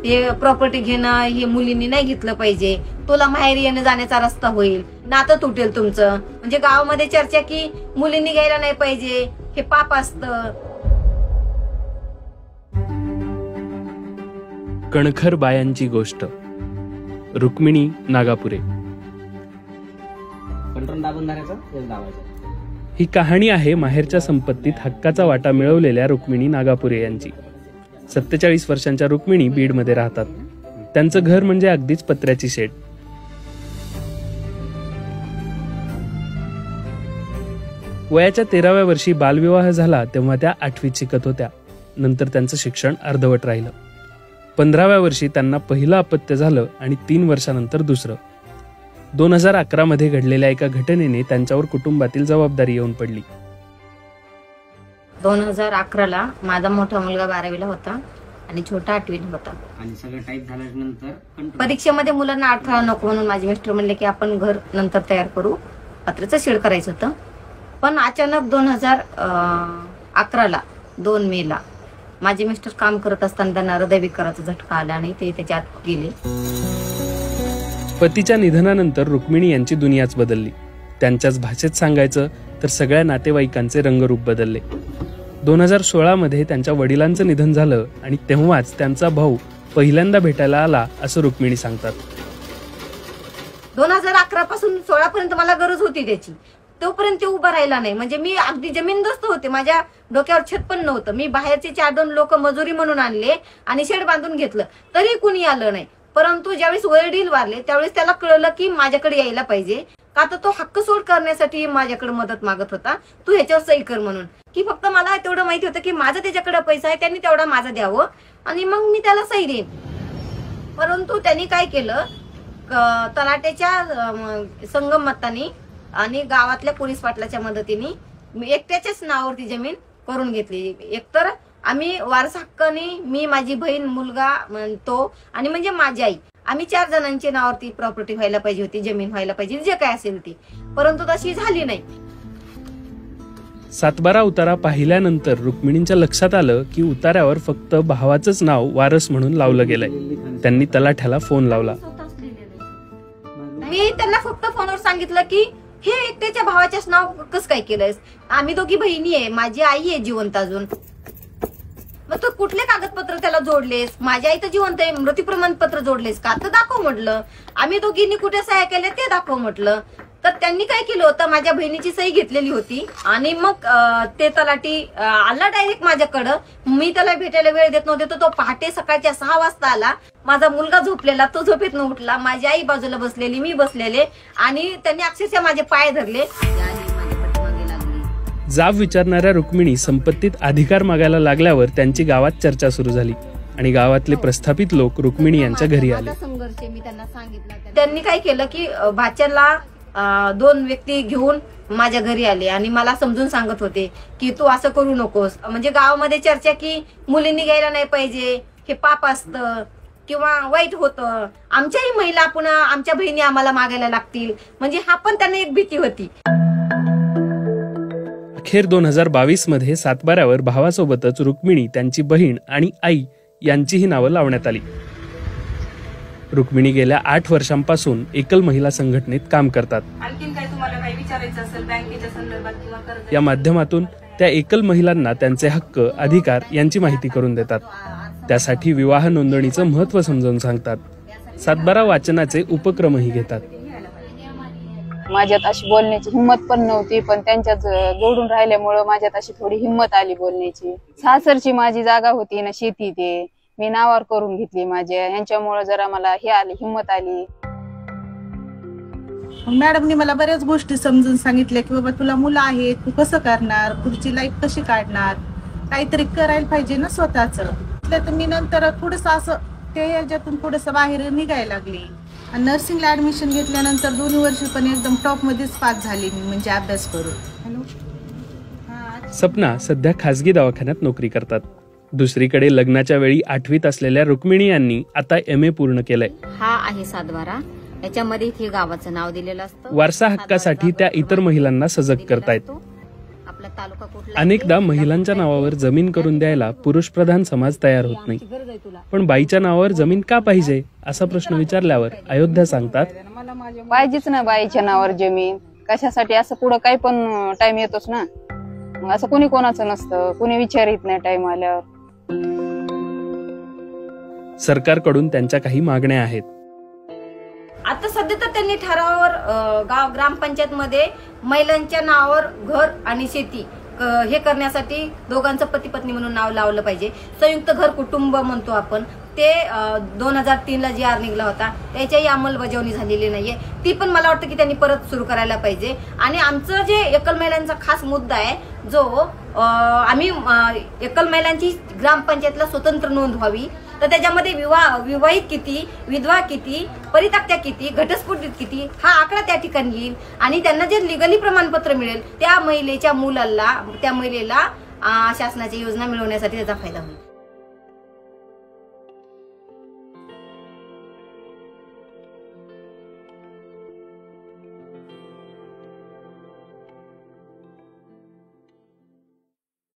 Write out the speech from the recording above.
हे प्रॉपर्टी घेणं हे मुलींनी नाही घेतलं पाहिजे, तुला माहेरी येणं जाण्याचा रस्ता होईल, नातं तुटेल तुमचं. म्हणजे गावामध्ये चर्चा की मुलींनी घ्यायला नाही पाहिजे, हे पाप असतं. कणखर बायांची गोष्ट. रुक्मिणी नागापुरे. ही कहाणी आहे माहेरच्या संपत्तीत हक्काचा वाटा मिळवलेल्या रुक्मिणी नागापुरे यांची. 47 वर्षांच्या रुक्मिणी बीडमध्ये राहतात. त्यांचं घर म्हणजे अगदीच पत्र्याची शेड. वयाच्या 13व्या वर्षी बालविवाह झाला तेव्हा त्या 8वीत शिकत होत्या. नंतर त्यांचं शिक्षण अर्धवट राहिलं. 15व्या वर्षी त्यांना पहिलं अपत्य झालं आणि 3 वर्षानंतर दुसरं. 2011 मध्ये घडलेल्या एका घटनेने त्यांच्यावर कुटुंबातील जबाबदारी येऊन पडली. 2011ला माझा मोठा मुलगा 12वीला होता आणि छोटा 8वीला होता. आणि सगळं टाईप झाल्यानंतर परीक्षेमध्ये मुलांना अडथळा नको म्हणून माझे मिस्टर म्हणले की आपण घर नंतर तयार करू, पत्र्याचं शेड करायचं होतं. पण अचानक 2011ला 2 मेला माझे मिस्टर काम करत असताना त्यांना हृदयविकाराचा झटका आला आणि ते त्याच्यात गेले. पतीच्या निधनानंतर रुक्मिणी यांची दुनियाच बदलली. त्यांच्याच भाषेत सांगायचं तर सगळ्या नातेवाईकांचे रंगरूप बदलले. 2016 मध्ये त्यांच्या वडिलांचं निधन झालं आणि तेव्हाच त्यांचा भाऊ पहिल्यांदा भेटायला आला असं रुक्मिणी सांगतात. 2011 पासून 16 पर्यंत मला गरज होती त्याची, तोपर्यंत ते उभं राहिला नाही. म्हणजे मी अगदी जमीनदोस्त होते, माझ्या डोक्यावर छत पण नव्हतं. मी बाहेरचे 4-2 लोक मजुरी म्हणून आणले आणि शेड बांधून घेतलं, तरी कुणी आलं नाही. परंतु ज्यावेळेस वडील वारले त्यावेळेस त्याला कळलं की माझ्याकडे यायला पाहिजे, का तर तो हक्क सोड करण्यासाठी माझ्याकडे मदत मागत होता, तू ह्याच्यावर सही कर म्हणून. की फक्त मला तेवढं माहिती होतं की माझा त्याच्याकडे पैसा आहे, त्यांनी तेवढा माझा द्यावं आणि मग मी त्याला सही देईन. परंतु त्यांनी काय केलं, तलाट्याच्या संगमतानी आणि गावातल्या पोलीस पाटलाच्या मदतीने एकट्याच्याच नावावरती जमीन करून घेतली. एकतर आम्ही वारसा हक्काने, मी, माझी बहीण, मुलगा, तो आणि म्हणजे माझी आई, आम्ही 4 जणांच्या नावावरती प्रॉपर्टी व्हायला पाहिजे होती, जमीन व्हायला पाहिजे, जे काय असेल ती. परंतु तशी झाली नाही. 7-12 उतारा पाहिल्यानंतर रुक्मिणींच्या लक्षात आलं की उतार्यावर फक्त भावाचंच नाव वारस म्हणून लावलं गेलंय. त्यांनी तलाठ्याला फोन लावला. मी त्यांना फक्त फोनवर सांगितलं की हे एकट्याच्या भावाच्याच नाव कसं काय केलंयस, आम्ही दोघी बहिणी आहे, माझी आई आहे जिवंत अजून, मग तू कुठले कागदपत्र त्याला जोडलेस, माझी आई तर जिवंत आहे, मृत्यू प्रमाणपत्र जोडलेस का, तर दाखव म्हटलं. आम्ही दोघींनी कुठे सह्या केल्या ते दाखव म्हटलं. तर त्यांनी काय केलं होतं, माझ्या बहिणीची सही घेतलेली होती आणि मग ते तलाठी आला डायरेक्ट माझ्याकडं. मी त्याला भेटायला वेळ देत नव्हते, तर तो पहाटे सकाळच्या 6 वाजता आला. माझा मुलगा झोपलेला, तो झोपेतनं उठला, माझी आई बाजूला बसलेली, मी बसलेले आणि त्यांनी अक्षरशः माझे पाय धरले. जाब विचारणाऱ्या रुक्मिणी संपत्तीत अधिकार मागायला लागल्यावर त्यांची गावात चर्चा सुरू झाली आणि गावातले प्रस्थापित लोक रुक्मिणी यांच्या घरी आले. संघर्ष मी त्यांना सांगितलं. त्यांनी काय केलं की भाच्याला 2 व्यक्ती घेऊन माझ्या घरी आले आणि मला समजून सांगत होते की तू असं करू नकोस. म्हणजे गावामध्ये चर्चा की मुलींनी घ्यायला नाही पाहिजे, हे पाप असतं किंवा वाईट होतं, आमच्याही महिला पुन्हा आमच्या बहिणी आम्हाला मागायला लागतील, म्हणजे हा पण त्यांना एक भीती होती. अखेर 2022 मध्ये 7-12वर भावासोबतच रुक्मिणी, त्यांची बहीण आणि आई यांचीही नावं लावण्यात आली. रुक्मिणी गेल्या 8 वर्षांपासून एकल महिला संघटनेत काम करतात. आणखीन काय तुम्हाला काही विचारायचं असेल बँकेच्या संदर्भात किंवा कर्ज, या माध्यमातून त्या एकल महिलांना त्यांचे हक्क, अधिकार यांची माहिती करून देतात. त्यासाठी विवाह नोंदणीचं महत्त्व समजावून सांगतात. 7-12 वाचनाचे उपक्रमही घेतात. माझ्यात अशी बोलण्याची हिंमत पण नव्हती, पण त्यांच्यात जोडून राहिल्यामुळे माझ्यात अशी थोडी हिंमत आली बोलण्याची. सासरची माझी जागा होती ना शेती, ते मी नावावर करून घेतली माझ्या, ह्यांच्यामुळे जरा मला हे आली, हिंमत आली. मॅडमनी मला बऱ्याच गोष्टी समजून सांगितल्या की बाबा तुला मुलं आहेत, तू कसं करणार, पुढची लाईफ कशी काढणार, काहीतरी करायला पाहिजे ना स्वतःच. तर मी नंतर थोडस असं ते याच्यातून थोडस बाहेर निघायला लागली. नर्सिंगला ऍडमिशन घेतल्यानंतर 2 वर्ष पण एकदम टॉप मध्येच पास झाली मी, म्हणजे अभ्यास करून. सपना सध्या खासगी दवाखान्यात नोकरी करतात. दुसरीकडे लग्नाच्या वेळी 8वीत असलेल्या रुक्मिणी यांनी आता MA पूर्ण केलंय. हा आहे 7-12, याच्यामध्ये इथे गावाचं नाव दिलेलं असतं. वारसा हक्कासाठी त्या इतर महिलांना सजग करतायत. आपला तालुका कुठला अनेकदा महिलांच्या नावावर जमीन करून द्यायला पुरुषप्रधान समाज तयार होत नाही. गरज आहे तुला. पण बाईच्या नावावर जमीन का पाहिजे असा प्रश्न विचारल्यावर अयोध्या सांगतात, पाहिजेच ना बाईच्या नावावर जमीन. कशासाठी? असं पुढं काही पण टाइम येतोच ना. मग असं कोणी कोणाचं नसतं, कोणी विचारित नाही टाइम आल्यावर. सरकारकडून त्यांच्या काही मागण्या आहेत. आता सध्या तर त्यांनी ठरावावर गाव ग्रामपंचायत मध्ये महिलांच्या नावावर घर आणि शेती हे करण्यासाठी दोघांचं पती पत्नी म्हणून नाव लावलं पाहिजे. संयुक्त घर कुटुंब म्हणतो आपण, ते 2003 ला GR निघला होता, त्याच्याही अंमलबजावणी झालेली नाहीये. ती पण मला वाटतं की त्यांनी परत सुरू करायला पाहिजे. आणि आमचं जे एकल महिलांचा खास मुद्दा आहे, जो आम्ही एकल महिलांची ग्रामपंचायतला स्वतंत्र नोंद व्हावी, तर त्याच्यामध्ये विवाहित किती, विधवा किती, परित्यक्त्या किती, घटस्फोटित किती हा आकडा त्या ठिकाणी येईल. आणि त्यांना जे लिगली प्रमाणपत्र मिळेल त्या महिलेच्या मुलाला, त्या महिलेला शासनाच्या योजना मिळवण्यासाठी त्याचा फायदा होईल.